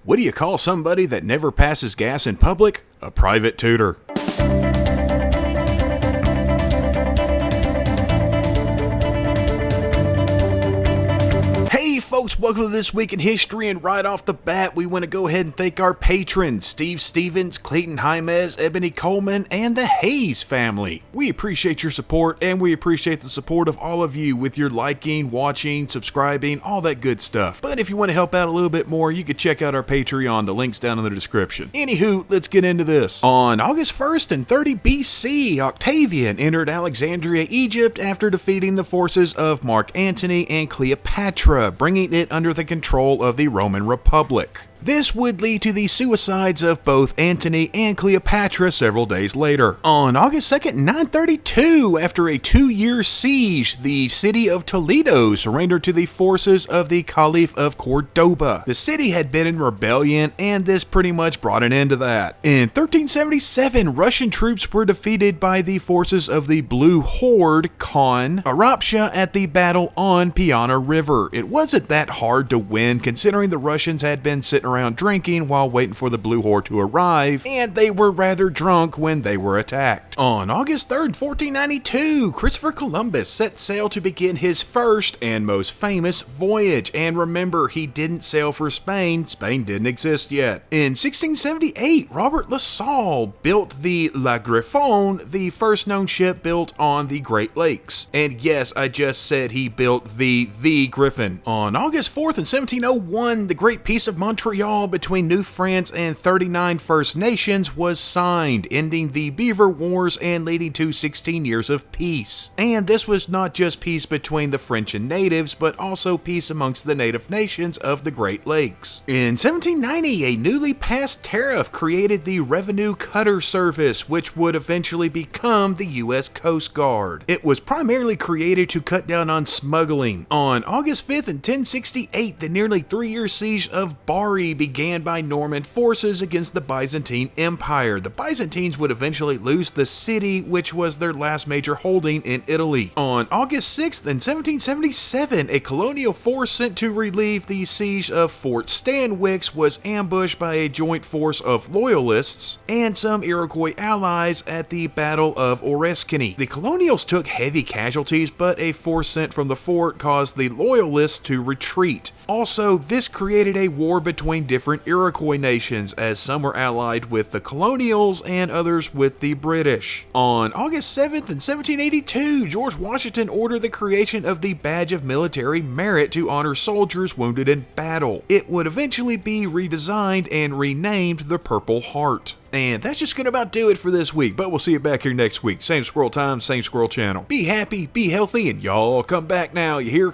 What do you call somebody that never passes gas in public? A private tutor. Hey folks, welcome to This Week in History, and right off the bat, we want to go ahead and thank our patrons, Steve Stevens, Clayton Jaimez, Ebony Coleman, and the Hayes family. We appreciate your support, and we appreciate the support of all of you with your liking, watching, subscribing, all that good stuff. But if you want to help out a little bit more, you can check out our Patreon, the link's down in the description. Anywho, let's get into this. On August 1st in 30 BC, Octavian entered Alexandria, Egypt after defeating the forces of Mark Antony and Cleopatra, bringing it under the control of the Roman Republic. This would lead to the suicides of both Antony and Cleopatra several days later. On August 2nd, 932, after a 2-year siege, the city of Toledo surrendered to the forces of the Caliph of Cordoba. The city had been in rebellion, and this pretty much brought an end to that. In 1377, Russian troops were defeated by the forces of the Blue Horde, Khan Arapsha, at the battle on Piana River. It wasn't that hard to win, considering the Russians had been sitting around drinking while waiting for the Blue Horde to arrive, and they were rather drunk when they were attacked. On August 3rd, 1492, Christopher Columbus set sail to begin his first and most famous voyage, and remember, he didn't sail for Spain. Spain didn't exist yet. In 1678, Robert Lasalle built the La Griffon, the first known ship built on the Great Lakes. And yes, I just said he built the Griffin. On August 4th in 1701, the Great Peace of Montreal between New France and 39 First Nations was signed, ending the Beaver Wars and leading to 16 years of peace. And this was not just peace between the French and natives, but also peace amongst the native nations of the Great Lakes. In 1790, a newly passed tariff created the Revenue Cutter Service, which would eventually become the U.S. Coast Guard. It was primarily created to cut down on smuggling. On August 5th in 1068, the nearly 3-year siege of Bari began by Norman forces against the Byzantine Empire. The Byzantines would eventually lose the city, which was their last major holding in Italy. On August 6th in 1777, a colonial force sent to relieve the siege of Fort Stanwix was ambushed by a joint force of loyalists and some Iroquois allies at the Battle of Oriskany. The colonials took heavy casualties, but a force sent from the fort caused the loyalists to retreat. Also, this created a war between different Iroquois nations, as some were allied with the colonials and others with the British. On August 7th in 1782, George Washington ordered the creation of the Badge of Military Merit to honor soldiers wounded in battle. It would eventually be redesigned and renamed the Purple Heart. And that's just gonna about do it for this week, but we'll see you back here next week. Same squirrel time, same squirrel channel. Be happy, be healthy, and y'all come back now, you hear?